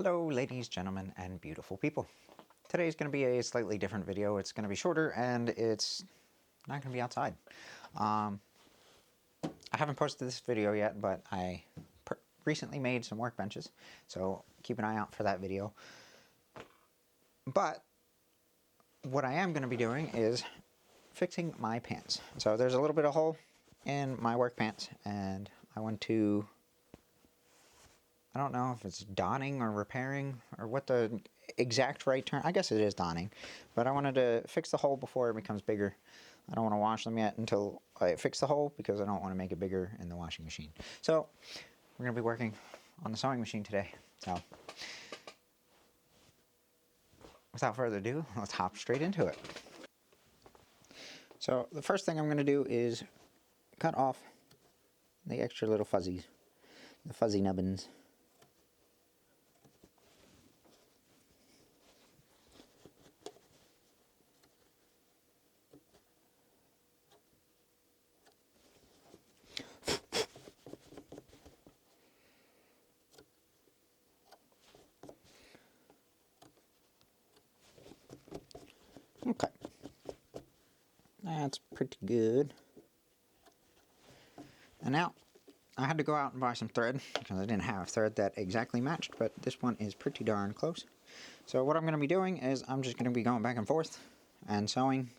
Hello ladies, gentlemen, and beautiful people. Today's going to be a slightly different video. It's going to be shorter and it's not going to be outside. I haven't posted this video yet, but I recently made some workbenches, so keep an eye out for that video. But what I am going to be doing is fixing my pants. So there's a little bit of hole in my work pants, and I want to... I don't know if it's donning or repairing or what the exact right term. I guess it is donning, but I wanted to fix the hole before it becomes bigger. I don't want to wash them yet until I fix the hole because I don't want to make it bigger in the washing machine. So we're going to be working on the sewing machine today. So without further ado, let's hop straight into it. So the first thing I'm going to do is cut off the extra little fuzzies, the fuzzy nubbins. Okay, that's pretty good. And now I had to go out and buy some thread because I didn't have thread that exactly matched, but this one is pretty darn close. So what I'm going to be doing is I'm just going to be going back and forth and sewing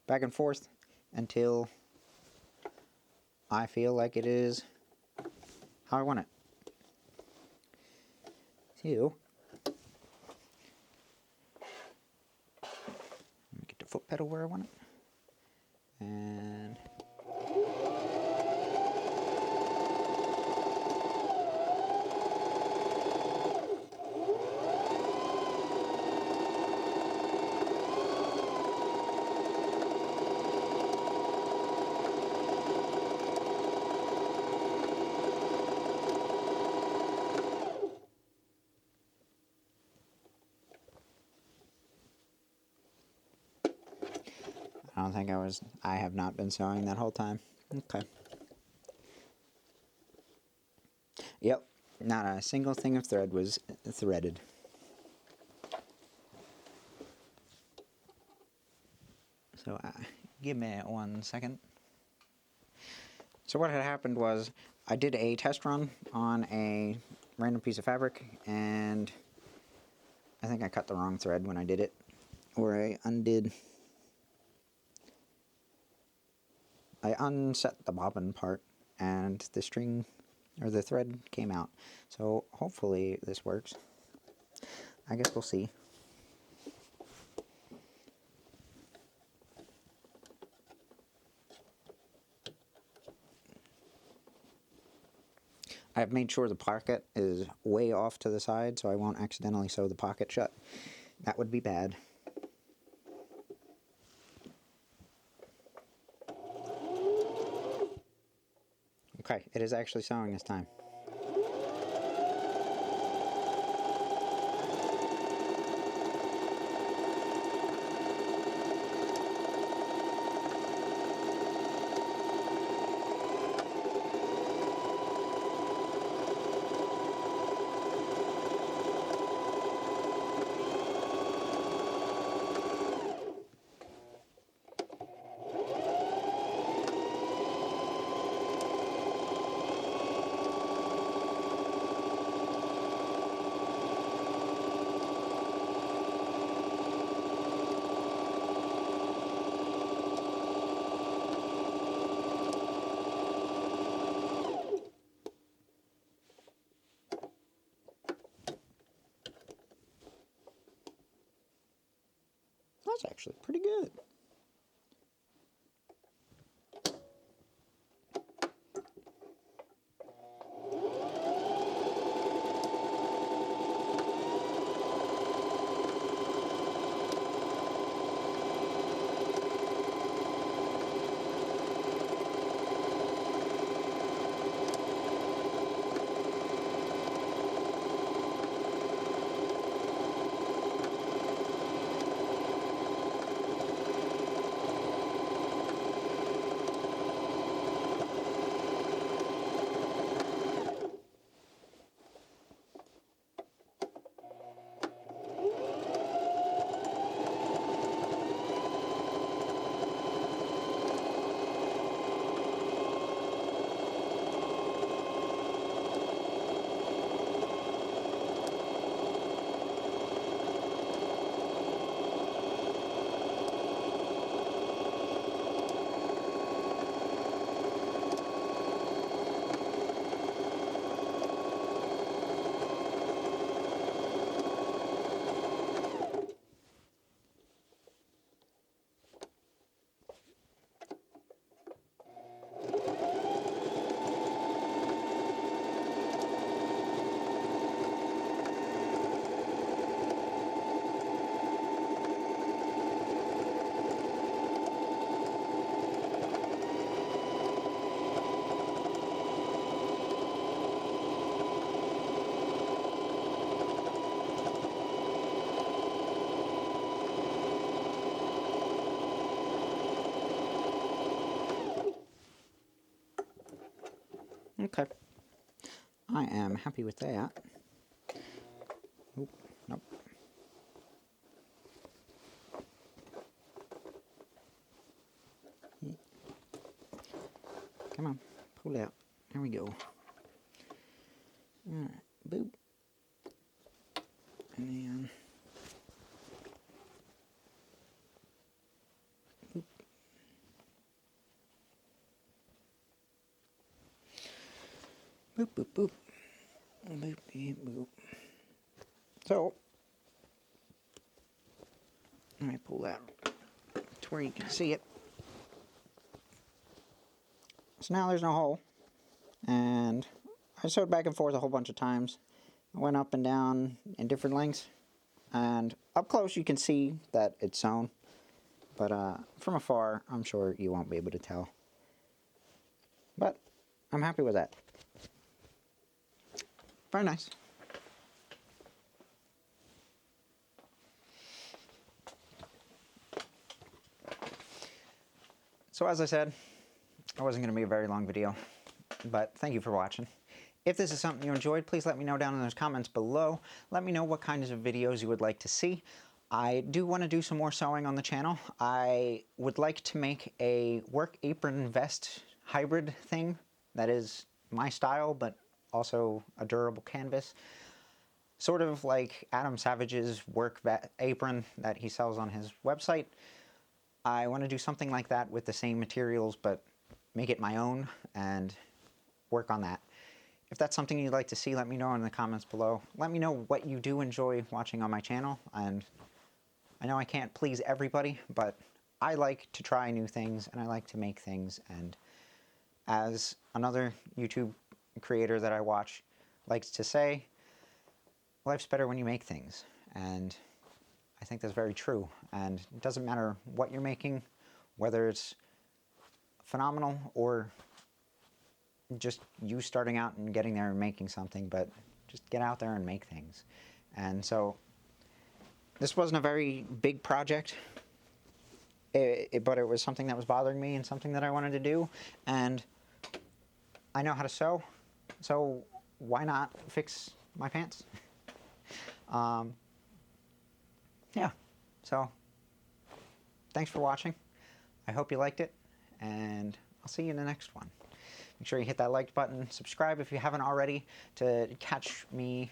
back and forth until I feel like it is how I want it. So let me get the foot pedal where I want it. And I don't think I have not been sewing that whole time. Okay. Yep, not a single thing of thread was threaded. So give me 1 second. So what had happened was I did a test run on a random piece of fabric, and I think I cut the wrong thread when I did it, or I unset the bobbin part and the string or the thread came out. So hopefully this works. I guess we'll see. I've made sure the pocket is way off to the side so I won't accidentally sew the pocket shut. That would be bad. Okay, it is actually sewing this time. That's actually pretty good. Okay. I am happy with that. Oop, nope. Come on, pull out. There we go. Alright, boop. And then boop. Boop, boop, boop. Boop, boop, boop. So, let me pull that to where you can see it. So now there's no hole, and I sewed back and forth a whole bunch of times. I went up and down in different lengths, and up close you can see that it's sewn, but from afar I'm sure you won't be able to tell. But I'm happy with that. Very nice. So as I said, it wasn't going to be a very long video, but thank you for watching. If this is something you enjoyed, please let me know down in those comments below. Let me know what kinds of videos you would like to see. I do want to do some more sewing on the channel. I would like to make a work apron vest hybrid thing that is my style, but also a durable canvas. Sort of like Adam Savage's work apron that he sells on his website. I want to do something like that with the same materials, but make it my own and work on that. If that's something you'd like to see, let me know in the comments below. Let me know what you do enjoy watching on my channel. And I know I can't please everybody, but I like to try new things and I like to make things. And as another YouTube creator that I watch likes to say, life's better when you make things. And I think that's very true. And it doesn't matter what you're making, whether it's phenomenal or just you starting out and getting there and making something, but just get out there and make things. And so this wasn't a very big project, but it was something that was bothering me and something that I wanted to do. And I know how to sew, so why not fix my pants? Yeah, so thanks for watching. I hope you liked it, and I'll see you in the next one. Make sure you hit that like button, subscribe if you haven't already, to catch me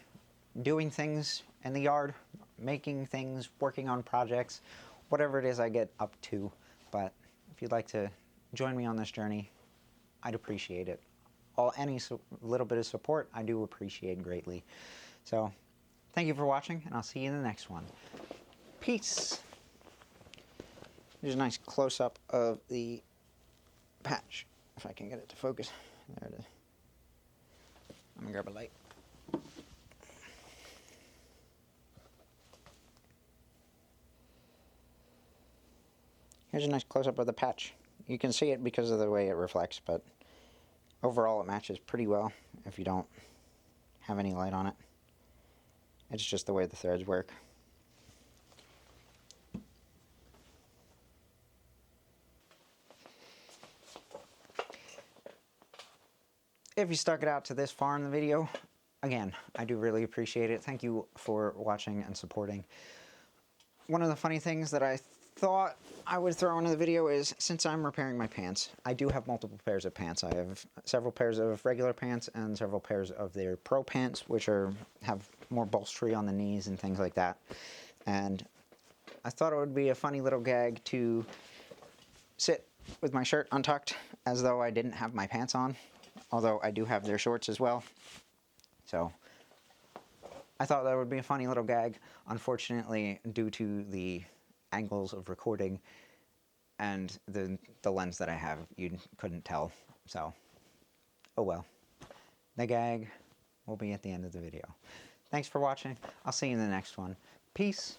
doing things in the yard, making things, working on projects, whatever it is I get up to. But if you'd like to join me on this journey, I'd appreciate it. Any little bit of support, I do appreciate greatly. So thank you for watching, and I'll see you in the next one. Peace. Here's a nice close-up of the patch, if I can get it to focus. There it is. I'm gonna grab a light. Here's a nice close-up of the patch. You can see it because of the way it reflects, but overall it matches pretty well if you don't have any light on it. It's just the way the threads work. If you stuck it out to this far in the video, again, I do really appreciate it. Thank you for watching and supporting. One of the funny things that I thought I would throw into the video is, since I'm repairing my pants, I do have multiple pairs of pants. I have several pairs of regular pants and several pairs of their pro pants, which have more bolstery on the knees and things like that. And I thought it would be a funny little gag to sit with my shirt untucked as though I didn't have my pants on, although I do have their shorts as well. So I thought that would be a funny little gag. Unfortunately, due to the angles of recording and the lens that I have, you couldn't tell. So, oh well. The gag will be at the end of the video. Thanks for watching. I'll see you in the next one. Peace.